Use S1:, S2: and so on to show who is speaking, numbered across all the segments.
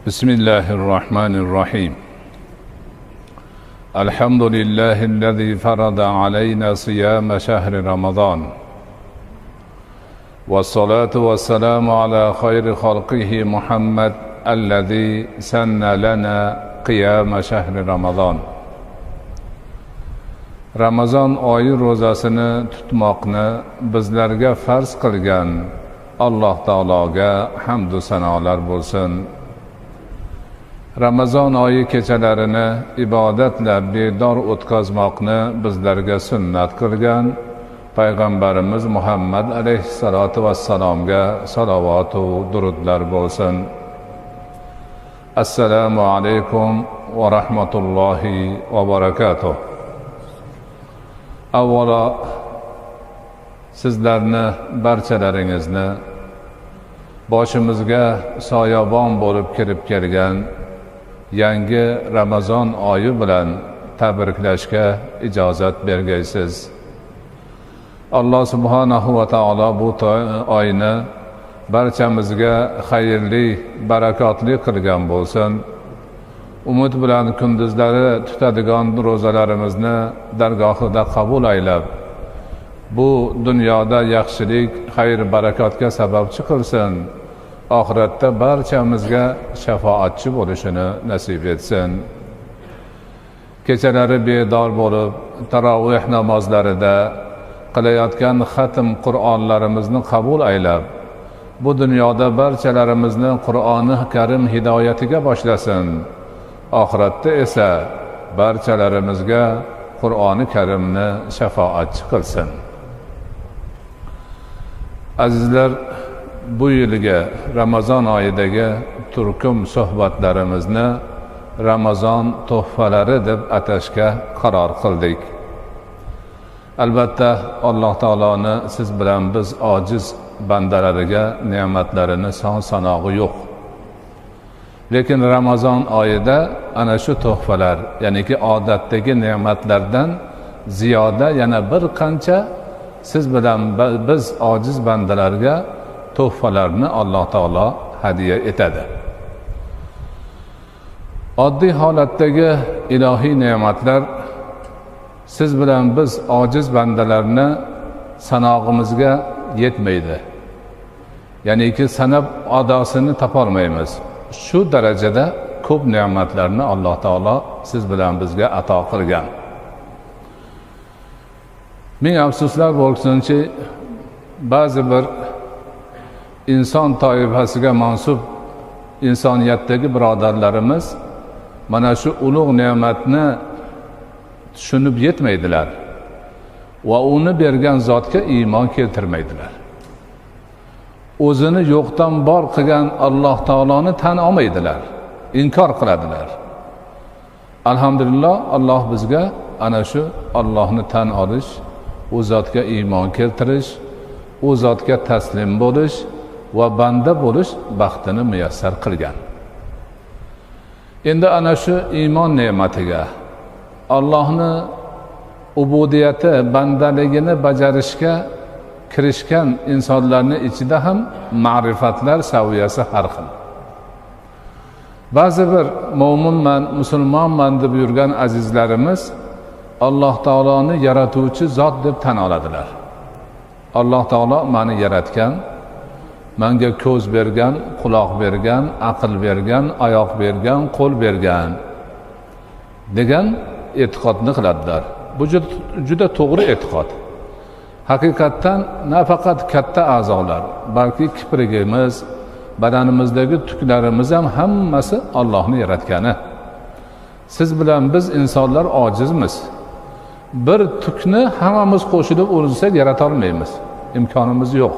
S1: بسم الله الرحمن الرحيم. الحمد لله الذي فرض علينا صيام شهر رمضان، والصلاة والسلام على خير خلقه محمد الذي سن لنا قيام شهر رمضان. Ramazon oyi ro'zasini tutmoqni bizlarga farz qilgan Alloh taologa hamd va sanolar bo'lsin. Ramazon oyi kechalarini ibodatla bedor o'tkazmoqni bizlarga sunnat qilgan payg'ambarimiz Muhammad alayhissalatu vassalomga salovat va durudlar bo'lsin. Assalomu alaykum va rahmatullohi va barakatuh. Avvalo sizlarni barchalaringizni boshimizga soyabon bo'lib kirib kelgan yangi Ramazon oyi bilan tabriklashga ijozat bergaysiz. Alloh subhanahu va taolo bu oyni barchamizga xayrli, barakotli qilgan bo'lsin. Umid bilan kunduzlari tutadigan ro'zalarimizni dargohida qabul aylab, bu dunyoda yaxshilik, xayr, barakotga sababchi qilsin. Oxiratda barchamizga shafoatchi bo'lishini nasib etsin. Kechalari bedor bo'lib, tarovih namozlarida qilayotgan xatm Qur'onlarimizni qabul aylab, bu dunyoda barchalarimizni Qur'oni Karim hidoyatiga boshlasin. Oxiratda esa barchalarimizga Qur'oni Karimni shafoatchi qilsin. Azizlar, bu yilgi Ramazon oyidagi turkum suhbatlarimizni Ramazon tuhfalari deb atashga qaror qildik. Albatta Alloh taoloni siz bilan biz ojiz bandalariga ne'matlarini son-sanog'i yo'q. Lekin Ramazon oyida ana shu tuhfalar, ya'niki odatdagi ne'matlardan ziyoda yana bir qancha siz bilan biz ojiz bandalarga tuhfalarni Alloh taolo hadiya etadi. Oddiy holatdagi ilohiy ne'matlar siz bilan biz ojiz bandalarni sanog'imizga yetmaydi. Ya'niki sanab adosini topolmaymiz. Shu darajada ko'p ne'matlarni Alloh taolo siz bilan bizga ato qilgan. Ming afsuslar bo'lsinki, ba'zi bir inson toifasiga mansub insoniyatdagi birodarlarimiz mana shu ulug' ne'matni tushunib yetmaydilar va uni bergan zotga iymon keltirmaydilar. O'zini yo'qdan bor qilgan Alloh taoloni tan olmaydilar, inkor qiladilar. Alhamdulillah, Alloh bizga ana shu Allohni tan olish, u zotga iymon keltirish, u zotga taslim bo'lish va banda bo'lish baxtini muyassar qilgan. Endi ana shu iymon ne'matiga, Allohni ubudiyati, bandaligini bajarishga kirishgan insonlarning ichida ham ma'rifatlar saviyasi har xil. Ba'zi bir mo'minman, musulmonman deb yurgan azizlarimiz Alloh taoloni yaratuvchi zot deb tan oladilar. Alloh taolo meni yaratgan, menga ko'z bergan, quloq bergan, aql bergan, oyoq bergan, qo'l bergan degan e'tiqodni qiladilar. Bu juda to'g'ri e'tiqod. Haqiqatdan nafaqat katta a'zolar, balki kiprigimiz, badanimizdagi tuklarimiz ham hammasi Allohning yaratgani. Siz bilan biz insonlar ojizmiz. Bir tukni hammamiz qo'shilib urinsak yarata olmaymiz. İmkonimiz yo'q.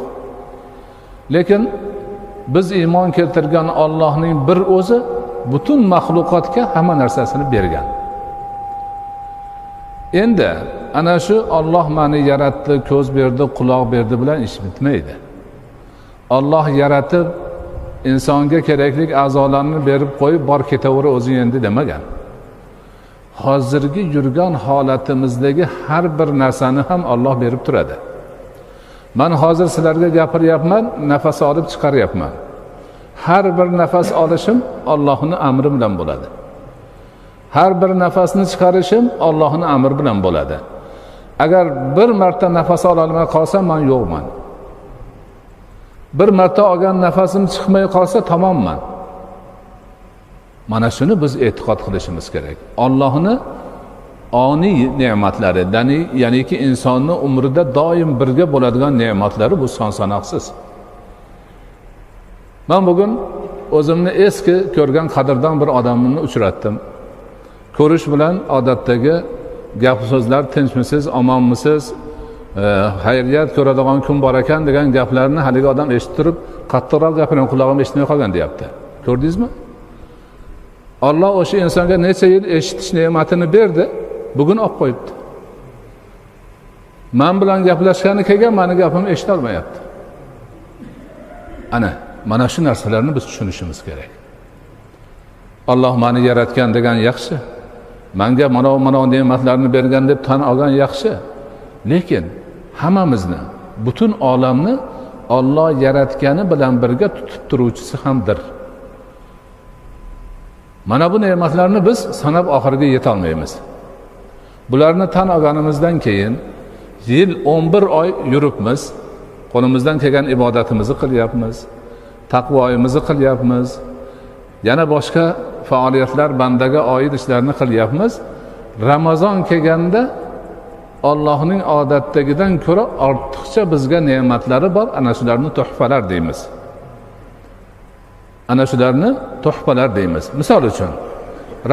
S1: Lekin biz iymon keltirgan Allohning bir o'zi butun maxluqotga hamma narsasini bergan. Endi ana shu Alloh meni yaratdi, ko'z berdi, quloq berdi bilan ish bitmaydi. Alloh yaratib insonga kerakli a'zolarni berib qo'yib bor ketaver o'zing endi demagan. Hozirgi yurgan holatimizdagi har bir narsani ham Alloh berib turadi. Men hozir sizlarga gapiryapman, nafas olib chiqaryapman. har bir nafas olishim Allohning amri bilan bo'ladi. Har bir nafasni chiqarishim Allohning amri bilan bo'ladi. Agar bir marta nafas ola olmay qolsam, men yo'qman. Bir marta olgan nafasim chiqmay qolsa, tamomman. Mana shuni biz e'tiqod qilishimiz kerak. Allohning oniy ne'matlari, ya'niki insonning umrida doim birga bo'ladigan ne'matlari bu son sanoqsiz. Men bugun o'zimni eski ko'rgan qadrdon bir odamni uchratdim. Ko'rish bilan odatdagi gap so'zlar, tinchmisiz, omonmisiz, xayriyat ko'radigan kun bor ekan degan gaplarni haligi odam eshitib turib, qattiqroq gapiring, qulog'im eshitmay qolgan deyapti. Ko'rdingizmi? Alloh o'sha insonga necha yil eshitish ne'matini berdi, bugun olib qo'yibdi. Men bilan gaplashgani kelgan, meni gapimni eshita olmayapti. Mana shu narsalarni biz tushunishimiz kerak. Alloh meni yaratgan degan yaxshi. Menga mana ne'matlarni bergan deb tan olgan yaxshi. Lekin hammamizni, butun olamni Alloh yaratgani bilan birga tutib turuvchisi hamdir. Mana bu ne'matlarni biz sanab oxiriga yeta olmaymiz. Bularni tan olganimizdan keyin yil 11 oy yuribmiz, qo'limizdan kelgan ibodatimizni qilyapmiz, taqvoyimizni qilyapmiz, yana boshqa faoliyatlar, bandaga oid ishlarni qilyapmiz. Ramazon kelganda Allohning odatdagidan ko'ra ortiqcha bizga ne'matlari bor, ana shularni tuhfalar deymiz. Ana shularni tuhfalar deymiz. Misol uchun,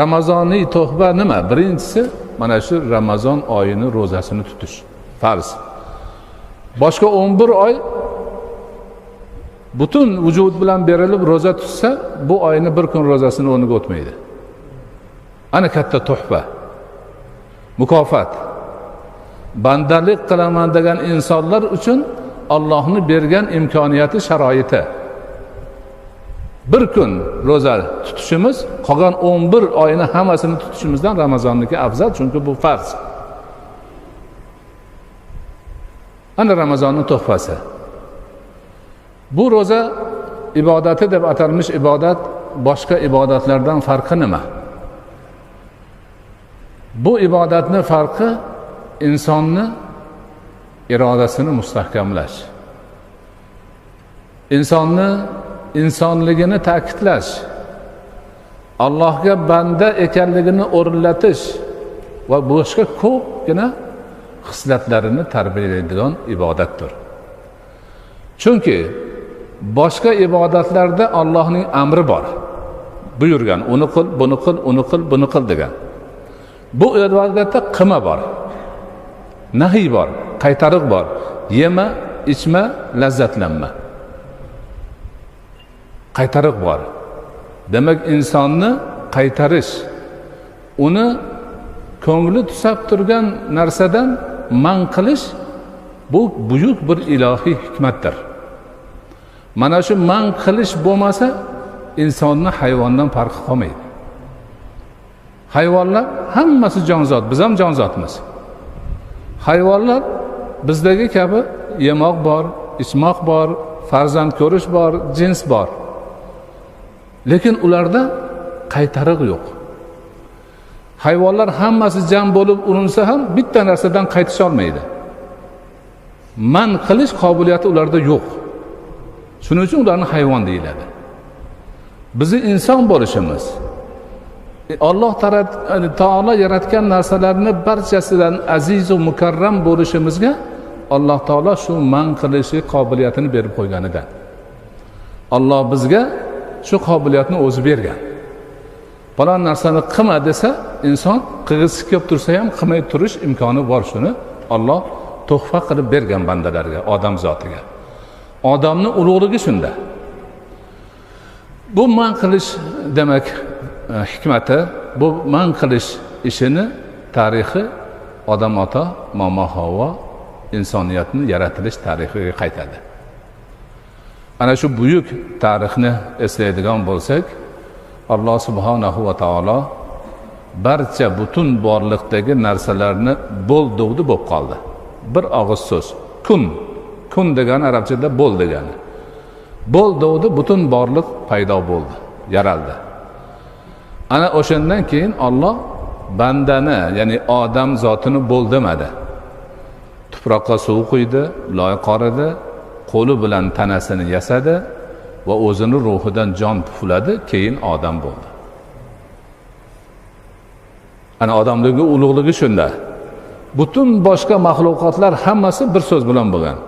S1: Ramazoniy tuhfa nima? Birinchisi mana shu Ramazon oyini ro'zasini tutish farz. Boshqa 11 oy butun vujud bilan berilib ro'za tutsa, bu oyni bir kun ro'zasini o'rniga o'tmaydi. Ana katta tuhfa. Mukofot. Bandalik qilaman degan insonlar uchun Allohning bergan imkoniyati, sharoiti. Bir kun ro'za tutishimiz, qolgan 11 oyni hammasini tutishimizdan Ramazonniki afzal, chunki bu farz. Ana Ramazonning tuhfasi. Bu ro'za ibodati deb atalmish ibodat boshqa ibodatlardan farqi nima? Bu ibodatning farqi insonni irodasini mustahkamlash. Insonni insonligini ta'kidlash. Allohga banda ekanligini o'rnatish va boshqa ko'pgina xislatlarini tarbiyalaydigan ibodatdir. Chunki boshqa ibodatlarda Allohning amri bor. Buyurgan, uni qil, buni qil, uni qil, buni qil degan. Bu ibodatda qilma bor. Nahiy bor, qaytariq bor. Yema, ichma, lazzatlanma. Qaytariq bor. Demak, insonni qaytarish, uni ko'ngli tusab turgan narsadan man qilish, bu buyuk bir ilohiy hikmatdir. Mana shu man qilish bo'lmasa, insonni hayvondan farqi qolmaydi. Hayvonlar hammasi jonzot, biz ham jonzotmiz. Hayvonlar bizdagi kabi yemoq bor, ichmoq bor, farzand ko'rish bor, jins bor. Lekin ularda qaytariq yo'q. Hayvonlar hammasi jam bo'lib urinsa ham bitta narsadan qaytisha olmaydi. Man qilish qobiliyati ularda yo'q. Shuning uchun ularni hayvon deyiladi. Bizi inson bo'lishimiz, Alloh taolo yaratgan narsalarni barchasidan aziz va mukarram bo'lishimizga Alloh taolo shu man qilishi qobiliyatini berib qo'yganidan. Alloh bizga shu qobiliyatni o'zi bergan. Falon narsani qilma desa, inson qilg'isi kelib tursa ham qilmay turish imkoni bor. Shuni Alloh tuhfa qilib bergan bandalarga, odam zotiga. Odamning ulug'ligi shunda. Bu man qilish demak hikmati, bu man qilish ishini tarixi odam ota, momo Havvo insoniyatni yaratilish tarixiga qaytadi. Ana shu buyuk tarixni eslaydigan bo'lsak, Alloh subhanahu va taolo barcha butun borliqdagi narsalarni bo'ldug'di bo'lib qoldi. Bir og'iz so'z, kun. Kun degani arabchada bo'l degani. bo'ldi, butun borliq paydo bo'ldi, yaraldi. Ana o'shandan keyin Alloh bandani, ya'ni odam zotini bo'l demadi. Tuproqqa suv quydi, loy qoridi, qo'li bilan tanasini yasadi va o'zini ruhidan jon pufladi, keyin odam bo'ldi. Ana odamligi ulug'ligi shunda. Butun boshqa mahluqotlar hammasi bir so'z bilan bo'lgan.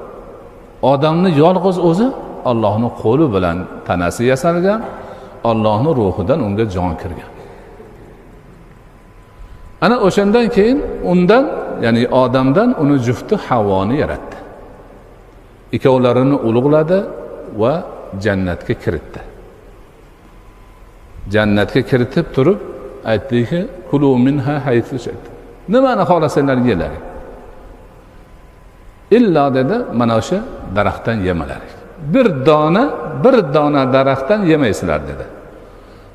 S1: Odamni yolg'iz o'zi Allohning qo'li bilan tanasi yasalgan, Allohning ruhidan unga jon kirgan. Ana o'shandan keyin undan, ya'ni odamdan uni jufti Havvoni yaratdi. Ikkovlarini ulug'ladi va jannatga kiritdi. Jannatga kiritib turib aytdiki, kulu minha haythu shi'tum. Nimani xohlasanglar yelaring. Illa dedi, mana o'sha daraxtdan yemalaring. Bir dona daraxtdan yemaysizlar dedi.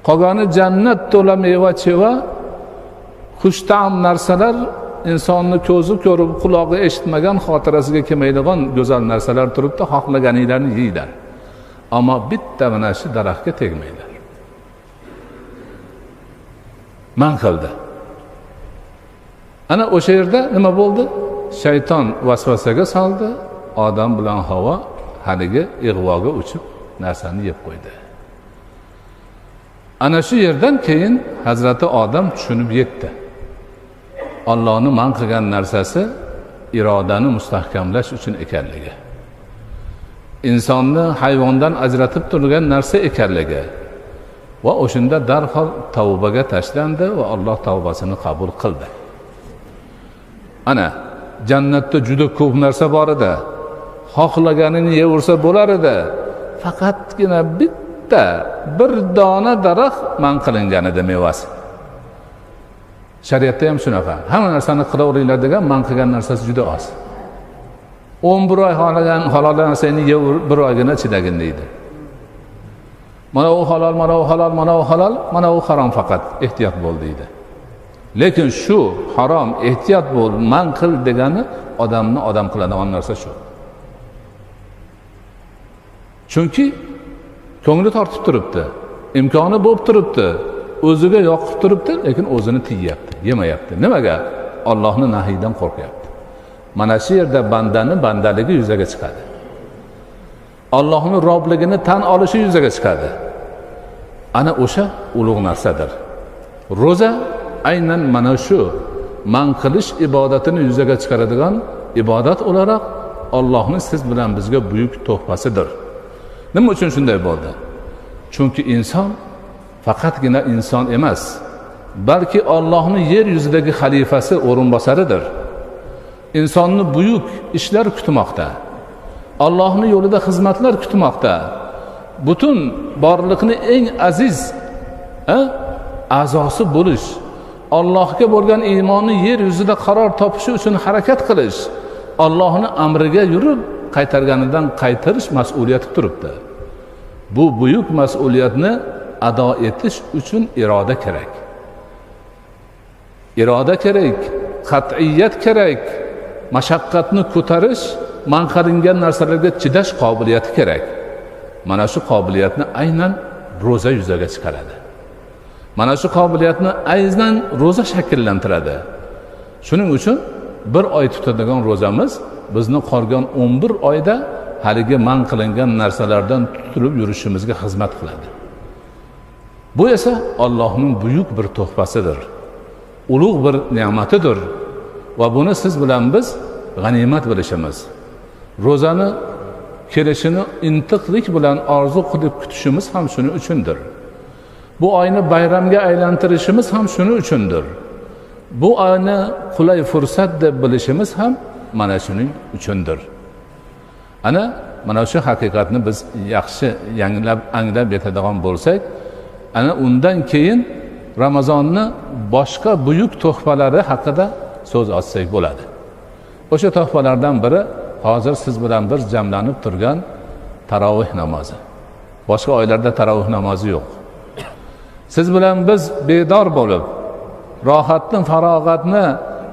S1: Qolgani jannat to'la meva-cheva, xushtaam narsalar, insonni ko'zi ko'rib, qulog'i eshitmagan, xotirasiga kelmaydigan go'zal narsalar turibdi, xohlaganinglarni yeylar. Ammo bitta mana shu daraxtga tegmaylar. Man qildi. Ana o'sha yerda nima bo'ldi? Shayton vasvasaga soldi, odam bilan Havo haligi ig'voga uchib narsani yeb qo'ydi. Ana shu yerdan keyin Hazrati Odam tushunib yetdi. Allohning man qilgan narsasi irodani mustahkamlash uchun ekanligi. Insonni hayvondan ajratib turgan narsa ekanligi. Va o'shunda darhol tavbaga tashlandi va Alloh tavbasini qabul qildi. Ana jannatda juda ko'p narsa bor edi. Xohlaganini yeyaversa bo'lar edi. Faqatgina bitta bir dona daraxt man qilingan edi mevasi. Shariatda ham shunaqa. Hamma narsani qilaveringlar degan man qilgan narsasi juda oz. 11 oy halol narsani yeb bir oygina chidagin deydi. Mana u halol, mana u halol, mana u halol, mana u harom faqat ehtiyot bo'l deydi. Lekin shu harom, ehtiyot bo'l, man qil degani odamni odam qiladigan narsa shu. Chunki ko'ngli tortib turibdi, imkoni bo'lib turibdi, o'ziga yoqib turibdi, lekin o'zini tiyyapti, yemayapti. Nimaga? Allohning nahiyidan qo'rqyapti. Mana shu yerda bandaligi yuzaga chiqadi. Allohning robligini tan olishi yuzaga chiqadi. Ana o'sha ulug' narsadir. Roza aynan mana shu man qilish ibodatini yuzaga chiqaradigan ibodat o'laroq Allohning siz bilan bizga buyuk to'hfasidir. Nima uchun shunday bo'ldi? Chunki inson faqatgina inson emas, balki Allohning yer yuzidagi xalifasi, o'rinbosaridir. Insonni buyuk ishlar kutmoqda. Allohning yo'lida xizmatlar kutmoqda. Butun borliqni eng aziz a'zosi bo'lish, Allohga bo'lgan iymonni yer yuzida qaror topishi uchun harakat qilish, Allohning amriga yurib qaytarganidan qaytarish mas'uliyati turibdi. Bu buyuk mas'uliyatni ado etish uchun iroda kerak. Iroda kerak, qat'iyat kerak, mashaqqatni ko'tarish, man qilingan narsalarga chidash qobiliyati kerak. Mana shu qobiliyatni aynan roza yuzaga chiqaradi. Mana shu qobiliyatni aynan roza shakllantiradi. Shuning uchun bir oy tutadigan rozamiz bizni qolgan 11 oyda haligi man qilingan narsalardan tutilib yurishimizga xizmat qiladi. Bu esa Allohning buyuk bir to'hfasidir. Ulug' bir ne'matidir va buni siz bilan biz g'animat bilishimiz. Rozani kelishini intiqlik bilan orzu qilib kutishimiz ham shuning uchundir. Bu oyni bayramga aylantirishimiz ham shuning uchundir. Bu oyni qulay fursat deb bilishimiz ham mana shuning uchundir. Ana mana shu haqiqatni biz yaxshi anglab yetadigan bo'lsak, ana undan keyin Ramazonni boshqa buyuk to'hfalari haqida so'z ochsak bo'ladi. O'sha to'hfalardan biri hozir siz bilan bir jamlanib turgan tarovih namozi. Boshqa oylarda tarovih namozi yo'q. Siz bilan biz bedor bo'lib, rohatni, farog'atni,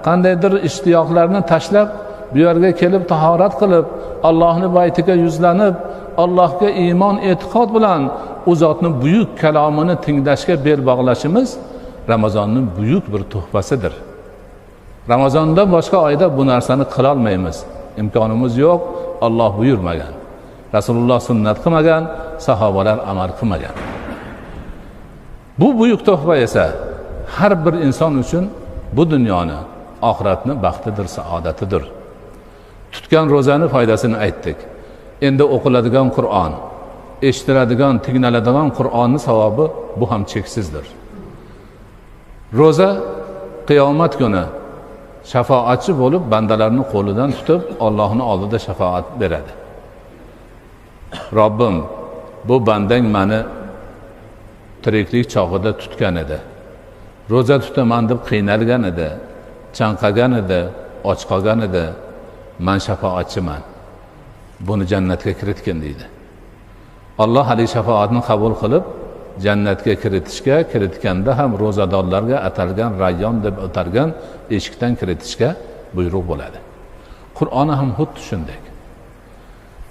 S1: qandaydir ishtiyoqlarni tashlab, bu yerga kelib tahorat qilib, Allohning baytiga yuzlanib, Allohga iymon e'tiqod bilan u zotning buyuk kalomini tinglashga bel bog'lashimiz Ramazonning buyuk bir tuhfasidir. Ramazondan boshqa oyda bu narsani qila olmaymiz. Imkonimiz yo'q, Alloh buyurmagan. Rasululloh sunnat qilmagan, sahobalar amal qilmagan. Bu buyuk tuhfa esa har bir inson uchun bu dunyoni, oxiratni baxtidir, saodatidir. Tutgan ro'zani foydasini aytdik. Endi o'qiladigan Qur'on, eshitiladigan, tinglanadigan Qur'onning savobi bu ham cheksizdir. Ro'za qiyomat kuni shafoatchi bo'lib bandalarning qo'lidan tutib Allohning oldida shafoat beradi. Robbim, bu bandang meni tiriklik chog'ida tutgan edi. Ro'za tutaman deb qiynalgan edi, chanqagan edi, och qolgan edi. Men shafoatchiman. Buni jannatga kiritgin deydi. Alloh hali shafoatni qabul qilib jannatga kiritganda ham ro'zadorlarga atalgan Rayyon deb o'targan eshikdan kiritishga buyruq bo'ladi. Qur'oni ham xuddi shunday.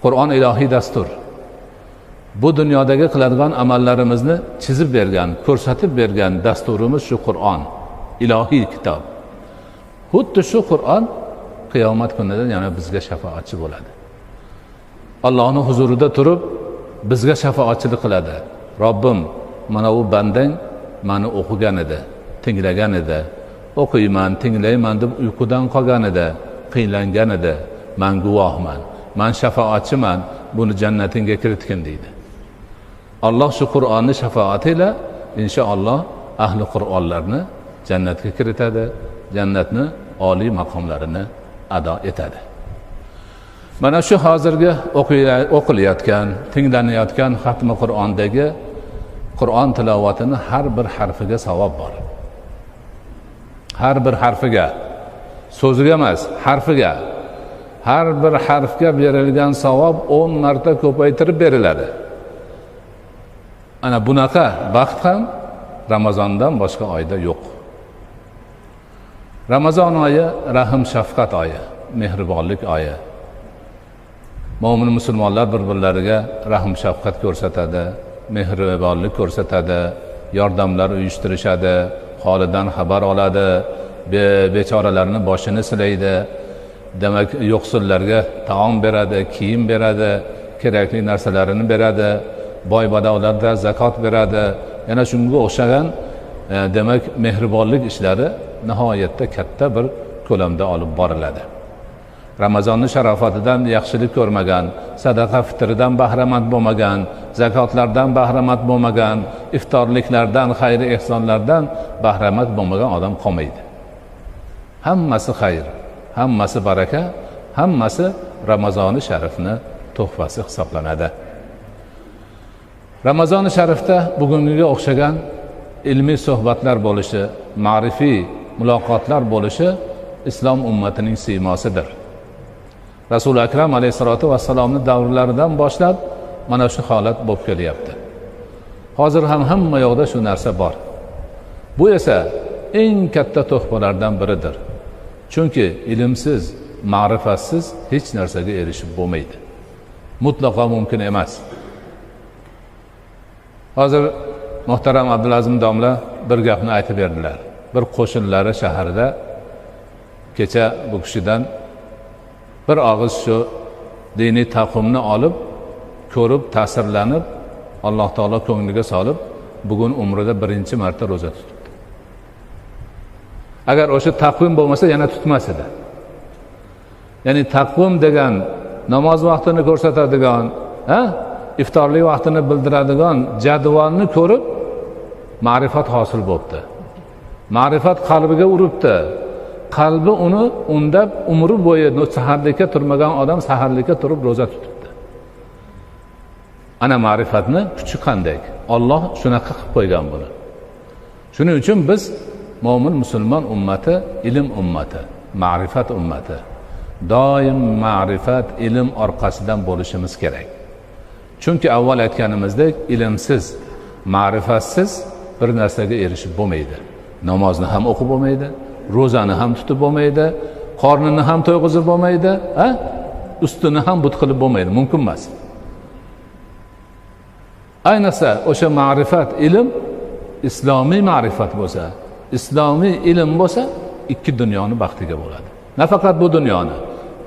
S1: Qur'on ilohiy dastur. Bu dunyodagi qiladigan amallarimizni chizib bergan, ko'rsatib bergan dasturimiz shu Qur'on, ilohiy kitob. Xuddi shu Qur'on qiyomat kunida yana bizga shafoatchi bo'ladi. Allohning huzurida turib bizga shafoatchilik qiladi. Robbim, mana bu bandang meni o'qigan edi, tinglagan edi. O'qiyman, tinglayman deb uyqudan qolgan edi, qiynlangan edi. Men guvohman. Men shafoatchiman. Buni jannatingga kiritgin deydi. Alloh shu Qur'onni shafoati ila inshaalloh ahli Qur'onlarni jannatga kiritadi, jannatni oliy maqomlarini ado etadi. Mana shu hozirgi o'qilayotgan, tinglanayotgan xatmi Qur'ondagi Qur'on tilovatini har bir harfiga savob bor. Har bir harfiga, so'ziga emas, harfiga. Har bir harfga berilgan savob 10 marta ko'paytirib beriladi. Ana bunaqa baxt ham Ramazondan boshqa oyda yo'q. Ramazon oyi rahim shafqat oyi, mehribonlik oyi. Mo'min musulmonlar bir-birlariga rahim shafqat ko'rsatadi, mehribonlik ko'rsatadi, yordamlar uyushtirishadi, holidan xabar oladi, bechoralarning boshini silaydi. Demak, yo'qsullarga taom beradi, kiyim beradi, kerakli narsalarini beradi, boy badavlatlarga zakot beradi. Yana shunga o'xshagan demak mehribonlik ishlari nihoyatda katta bir ko'lamda olib boriladi. Ramazonning sharofatidan yaxshilik ko'rmagan, sadaqa fitridan bahramand bo'lmagan, zakotlardan bahramand bo'lmagan, iftorliklardan, xayr ehsonlardan bahramand bo'lmagan odam qolmaydi. Hammasi xayr, hammasi baraka, hammasi Ramazoni sharifni tuhfasi hisoblanadi. Ramazoni sharifda bugungiga o'xshagan ilmiy suhbatlar bo'lishi, ma'rifiy muloqotlar bo'lishi islom ummatining siymosidir. Rasul akram alayhisolatu vassalomning davrlaridan boshlab mana shu holat bo'lib kelyapti. Hozir ham hamma yoqda shu narsa bor. Bu esa eng katta tuhfalardan biridir. Chunki ilmsiz, ma'rifatsiz hech narsaga erishib bo'lmaydi. Mutlaqo mumkin emas. Hozir muhtaram Abdulazim domla bir gapni aytib berdilar. Bir qo'shinlari shaharda kecha bu kishidan bir og'iz shu diniy taqvimni olib, ko'rib, ta'sirlanib, Alloh taolo ko'ngliga solib, bugun umrida birinchi marta ro'za tutibdi. Agar o'sha taqvim bo'lmasa yana tutmas edi. Ya'ni taqvim degan namoz vaqtini ko'rsatadigan, iftorlik vaqtini bildiradigan jadvalni ko'rib ma'rifat hosil bo'libdi. Ma'rifat qalbiga uribdi. Qalbi uni undab umri bo'yi saharlikka turmagan odam saharlikka turib ro'za tutibdi. Ana ma'rifatni kuchi qanday? Alloh shunaqa qilib qo'ygan buni. Shuning uchun biz mo'min musulmon ummati, ilm ummati, ma'rifat ummati. Doim ma'rifat, ilm orqasidan bo'lishimiz kerak. Chunki avval aytganimizdek, ilmsiz, ma'rifatsiz bir narsaga erishib bo'lmaydi. Namozni ham o'qib bo'lmaydi, ro'zani ham tutib bo'lmaydi, qornini ham to'yg'izib bo'lmaydi, ustini ham but qilib bo'lmaydi, mumkin emas. ayniqsa o'sha ma'rifat ilm islomiy ma'rifat bo'lsa, islomiy ilm bo'lsa, ikki dunyoni baxtiga bo'ladi. Nafaqat bu dunyoni,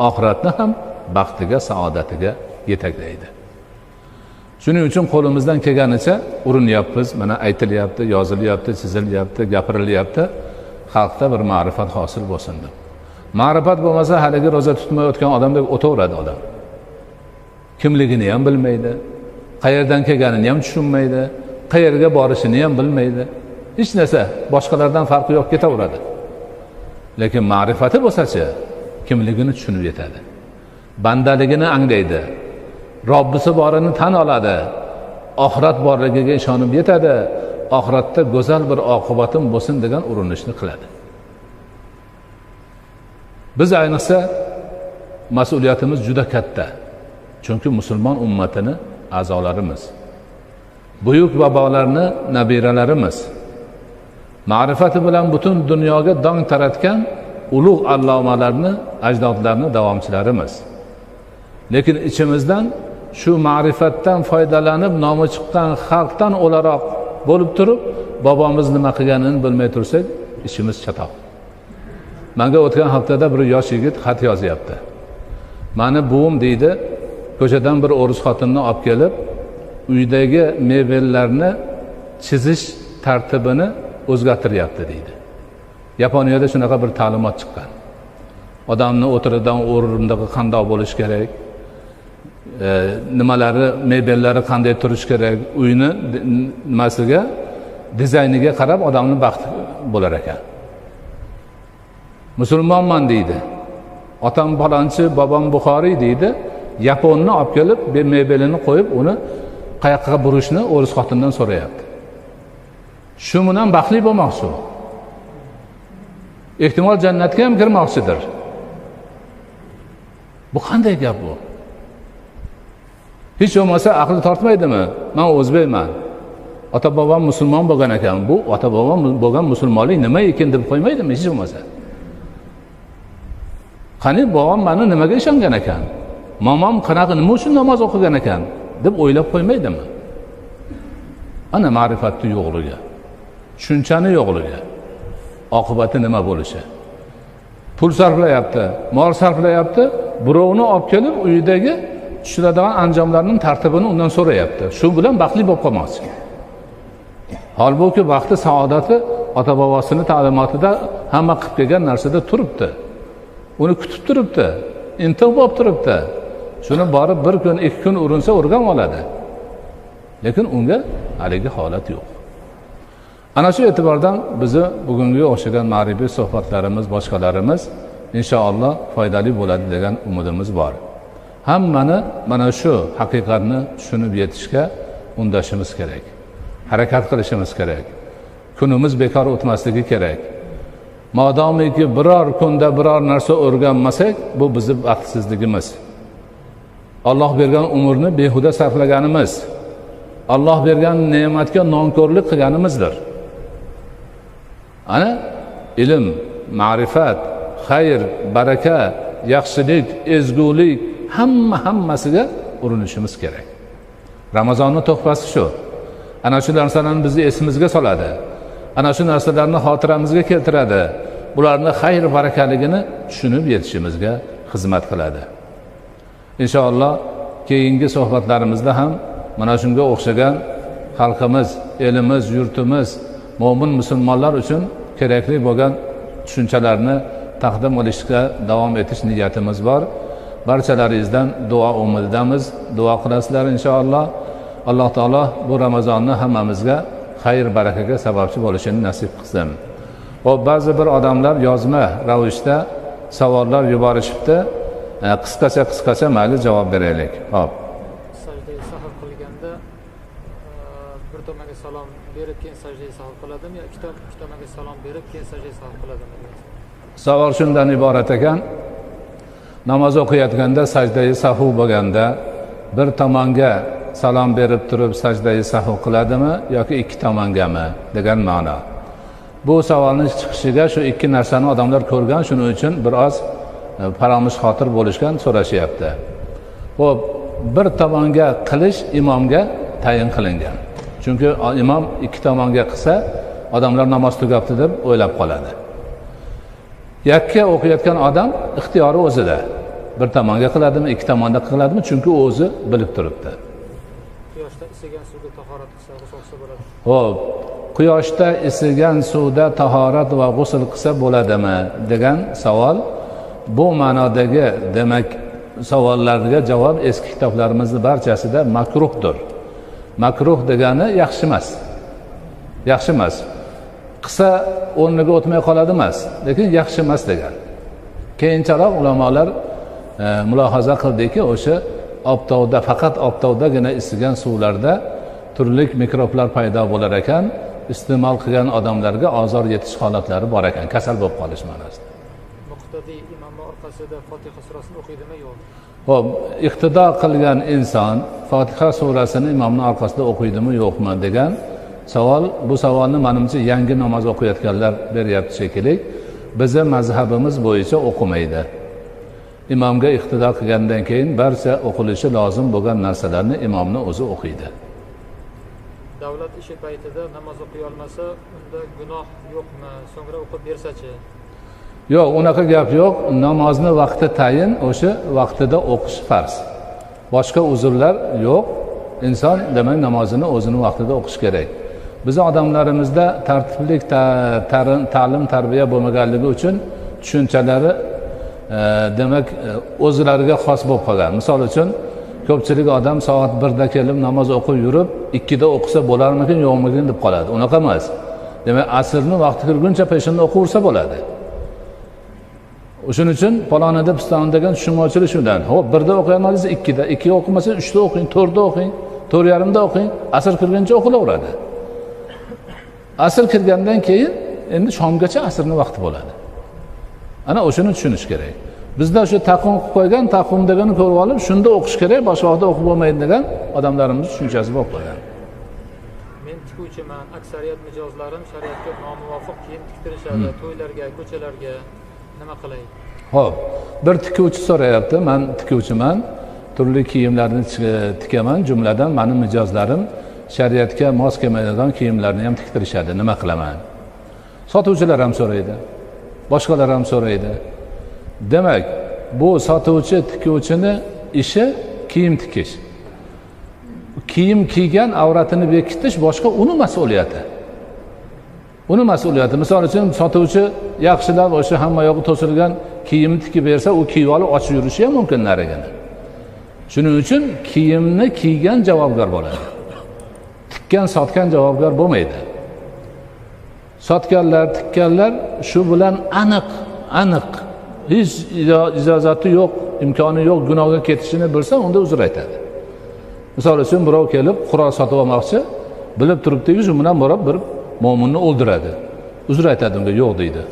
S1: oxiratni ham baxtiga, saodatiga yetaklaydi. Shuning uchun qo'limizdan kelganicha urinyapmiz, mana aytilyapti, yozilyapti, chizilyapti, gapirilyapti, xalqda bir ma'rifat hosil bo'lsin deb. Ma'rifat bo'lmasa, haligi roza tutmayotgan odamdek o'taveradi odam. Kimligini ham bilmaydi, qayerdan kelganini ham tushunmaydi, qayerga borishini ham bilmaydi. Hech narsa boshqalardan farqi yo'q ketaveradi. Lekin ma'rifati bo'lsa-chi, kimligini tushunib yetadi. Bandaligini anglaydi. Robbisi borini tan oladi. Oxirat borligiga ishonib yetadi. Oxiratda go'zal bir oqibatim bo'lsin degan urinishni qiladi. Biz ayniqsa mas'uliyatimiz juda katta. Chunki musulmon ummatining a'zolarimiz. Buyuk bobolarni nabiralarimiz. Ma'rifati bilan butun dunyoga dong taratgan ulug' allomalarni, ajdodlarni davomchilarimiz. Lekin ichimizdan shu ma'rifatdan foydalanib nomi chiqqan xalqdan o'laroq bo'lib turib, bobomiz nima qilganini bilmay tursak, ishimiz chatoq. Menga o'tgan haftada bir yosh yigit xat yozyapti. Mani buvim deydi, ko'chadan bir o'ris xotinni olib kelib, uydagi mebellarni chizish tartibini o'zgartiryapti deydi. Yaponiyada shunaqa bir ta'limot chiqqan. Odamni o'tiradigan o'rindig'i qanday bo'lish kerak, nimalari, mebellari qanday turish kerak, uyni nimasiga, dizayniga qarab odamning baxti bo'lar ekan. Musulmonman deydi. Otam palonchi, bobom Buxoriy deydi. Yaponni olib kelib, mebelini qo'yib, uni qayoqqa burishni o'ris xotindan so'rayapti. Shu bilan baxtli bo'lmoqchi. Ehtimol jannatga ham kirmoqchidir. Bu qanday gap bu? Hech bo'lmasa aqli tortmaydimi? Men o'zbekman. Ota-bobom musulmon bo'lgan ekan. Bu ota-bobom bo'lgan musulmonlik nima ekan deb qo'ymaydimi hech bo'lmasa? Qani bobom meni nimaga ishongan ekan? Momom qanaqa nima uchun namoz o'qigan ekan deb o'ylab qo'ymaydimi? Ana ma'rifatni yo'qligi, tushunchani yo'qligi, oqibati nima bo'lishi? Pul sarflayapti, mol sarflayapti, birovni olib kelib uyidagi tushiradigan anjomlarning tartibini undan so'rayapti. Shu bilan baxtli bo'lib qolmoqchi. Holbuki baxti, saodati ota-bobosining ta'limotida hamma qilib kelgan narsada turibdi. Uni kutib turibdi, intiq bo'lib turibdi. Shuni borib bir kun, ikki kun urinsa o'rgan oladi. Lekin unga haligi holat yo'q. Ana shu e'tibordan bizni bugungi o'xshagan ma'rifiy suhbatlarimiz, boshqalarimiz inshaalloh foydali bo'ladi degan umidimiz bor. Hammani mana shu haqiqatni tushunib yetishga undashimiz kerak. Harakat qilishimiz kerak. Kunimiz bekor o'tmasligi kerak. Modomiki biror kunda biror narsa o'rganmasak, bu bizning baxtsizligimiz. Alloh bergan umrni behuda sarflaganimiz, Alloh bergan ne'matga nonko'rlik qilganimizdir. Ana ilm, ma'rifat, xayr, baraka, yaxshilik, ezgulik hammasiga urinishimiz kerak. Ramazonning tuhfasi shu. Ana shu narsalarni bizni esimizga soladi. Ana shu narsalarni xotiramizga keltiradi. Bularni xayr barakaligini tushunib yetishimizga xizmat qiladi. Inshaalloh keyingi suhbatlarimizda ham mana shunga o'xshagan xalqimiz, elimiz, yurtimiz, mo'min musulmonlar uchun kerakli bo'lgan tushunchalarni taqdim qilishga davom etish niyatimiz bor. Barchalaringizdan duo umididamiz. Duo qilasizlar inshaalloh. Alloh taolo bu Ramazonni hammamizga xayr barakaga sababchi bo'lishini nasib qilsin. Xo'p, ba'zi bir odamlar yozma ravishda savollar yuborishibdi. Qisqacha mayli javob beraylik. Xo'p.
S2: Sajdaga sahv qilganda bir tomonga salom berib keyin sajdaga sahv qiladimi yo ikki tomonga salom berib keyin sajdaga sahv qiladimi?
S1: Savol shundan iborat ekan. Namoz o'qiyotganda sajdai sahv bo'lganda bir tomonga salom berib turib sajdai sahv qiladimi yoki ikki tomongami degan ma'no. Bu savolning chiqishiga shu ikki narsani odamlar ko'rgan, shuning uchun biroz faromush xotir bo'lishgan so'rashyapti. Xo'p, bir tomonga qilish imomga tayin qilingan. Chunki imom ikki tomonga qilsa, odamlar namoz tugabdi deb o'ylab qoladi. Yakka o'qiyotgan odam ixtiyori o'zida. Bir tomonga qiladimi, ikki tomonda qiladimi? Chunki o'zi bilib turibdi.
S2: Quyoshda isigan suvga tahorat qilsa, g'usl qilsa bo'ladi.
S1: Xo'p, quyoshda isigan suvda tahorat va g'usl qilsa bo'ladimi degan savol. Bu ma'nodagi demak savollarga javob eski kitoblarimizning barchasida makruhdir. Makruh degani yaxshi emas. Yaxshi emas. Qilsa o'rniga o'tmay qoladi emas, lekin yaxshi emas degan. Keyinchalik ulamolar mulohaza qildiki, o'sha obtovda, faqat obtovdagina isigan suvlarda turli mikroblar paydo bo'lar ekan, iste'mol qilgan odamlarga ozor yetish holatlari bor ekan, kasal bo'lib qolish ma'nosida.
S2: Muqtadiy imomning orqasida Fotiha surasini o'qiydimi yo'q?
S1: Xo'p, iqtido qilgan inson Fotiha surasini imomning orqasida o'qiydimi yo'qmi degan savol, bu savolni menimcha yangi namoz o'qiyotganlar beryapti shekilli. Bizning mazhabimiz bo'yicha o'qimaydi. Imomga iqtido qilgandan keyin barcha o'qilishi lozim bo'lgan narsalarni imomning o'zi o'qiydi.
S2: Davlat ishi paytida namoz o'qiy olmasa, unda gunoh yo'qmi? So'ngra o'qib bersa-chi?
S1: Yo'q, unaqa gap yo'q. Namozni vaqti tayin, o'sha vaqtida o'qish farz. Boshqa uzrlar yo'q. Inson demak namozini o'zini vaqtida o'qish kerak. Bizning odamlarimizda tartiblik, ta'lim, tarbiya bo'lmaganligi uchun tushunchalari demak o'zlariga xos bo'lib qolgan. Misol uchun ko'pchilik odam soat 1da kelib namoz o'qib yurib, 2da o'qisa bo'larmikin, yo'qmikin deb qoladi. Unaqa emas. Demak, asrni vaqti kirguncha peshinda o'qiversa bo'ladi. Shuning uchun palonida piston degan tushunmovchilik shundan. Xo'p, 1da o'qiyamangiz, 2da, 2 o'qimasa 3da o'qing, 4da o'qing, 4:30da o'qing, asr kirguncha o'qilaveradi. Asr kirgandan keyin endi shomgacha asrning vaqti bo'ladi. Ana o'shani tushunish kerak. Bizda o'sha taqvim qilib qo'ygan, taqvim deganini ko'rib olib, shunda o'qish kerak, boshqa vaqtda o'qib bo'lmaydi degan odamlarimiz tushunchasi bo'lib qolgan.
S2: Men tikuvchiman, aksariyat mijozlarim shariatga nomuvofiq kiyim tiktirishadi, to'ylarga, ko'chalarga. Nima qilay?
S1: Xo'p, bir tikuvchi so'rayapti, men tikuvchiman, turli kiyimlarni tikaman, jumladan mening mijozlarim shariatga mos kelmaydigan kiyimlarni ham tiktirishadi. Nima qilaman? Sotuvchilar ham so'raydi. Boshqalar ham so'raydi. Demak, bu sotuvchi, tikuvchini ishi kiyim tikish. Kiyim kiygan avratini bekitish boshqa uni mas'uliyati. Uni mas'uliyati. Misol uchun sotuvchi yaxshilab o'sha hamma yog'i to'silgan kiyimni tikib bersa, u kiyib olib ochib yurishi ham mumkin narigini. Shuning uchun kiyimni kiygan javobgar bo'ladi. Tikkan, sotgan javobgar bo'lmaydi. Sotganlar, tikkanlar shu bilan aniq hech ijozati yo'q, imkoni yo'q, gunohga ketishini bilsa, unda uzr aytadi. Misol uchun birov kelib qurol sotib olmoqchi, bilib turibdi-ki, shu bilan borib bir mo'minni o'ldiradi. Uzr aytadi, unga yo'q deydi.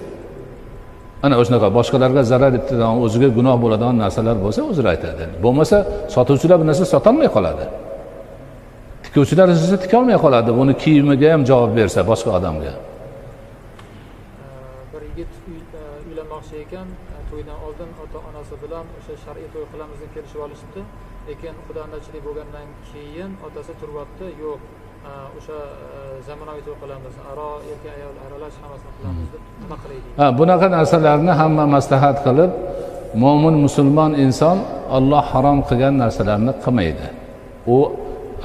S1: Ana o'shanaqa boshqalarga zarar etadigan, o'ziga gunoh bo'ladigan narsalar bo'lsa, uzr aytadi. Bo'lmasa sotuvchilar bu narsa sotolmay qoladi. Tikuvchilar esa tikolmay qoladi. Buni kiyimiga ham javob bersa boshqa odamga.
S2: Bir yigit uylanmoqchi ekan, to'ydan oldin ota-onasi bilan o'sha shar'iy to'y qilamiz deb kelishib olishibdi. Lekin xudoandachilik bo'lgandan keyin otasi turyapti, yo'q, o'sha zamonaviy to'y qilamiz, erkak ayol aralash hammasini qilamiz deb nima qilaylik?
S1: Bunaqa narsalarni hamma maslahat qilib, mo'min musulmon inson Alloh harom qilgan narsalarni qilmaydi. U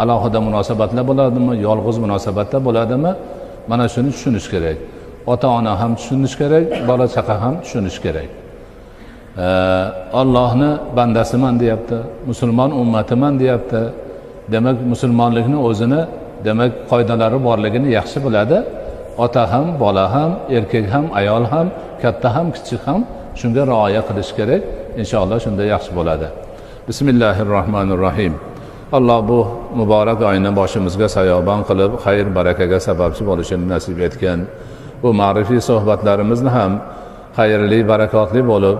S1: alohida munosabatlar bo'ladimi, yolg'iz munosabatda bo'ladimi? Mana shuni tushunish kerak. Ota-ona ham tushunish kerak, bola chaqa ham tushunish kerak. Allohni bandasiman deyapti, musulmon ummatiman deyapti. Demak, musulmonlikni o'zini, demak, qoidalari borligini yaxshi biladi. Ota ham, bola ham, erkak ham, ayol ham, katta ham, kichik ham shunga rioya qilish kerak. Inshaalloh shunda yaxshi bo'ladi. Bismillahirrohmanirrohim. Alloh bu muborak oyni boshimizga sayoban qilib, xayr barakaga sababchi bo'lishini nasib etgan. Bu ma'rifiy suhbatlarimizni ham xayrli, barakotli bo'lib,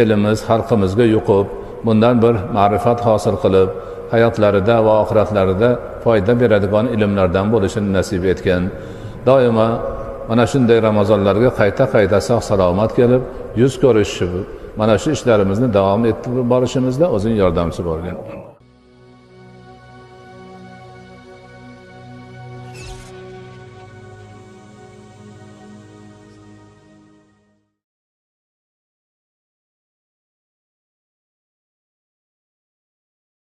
S1: elimiz, xalqimizga yuqib, bundan bir ma'rifat hosil qilib, hayotlarida va oxiratlarida foyda beradigan ilmlardan bo'lishini nasib etgan. Doimo mana shunday Ramazonlarga qayta sog' salomat kelib, yuz ko'rishib, mana shu ishlarimizni davom ettirib borishimizda o'zing yordamchi bo'lgin.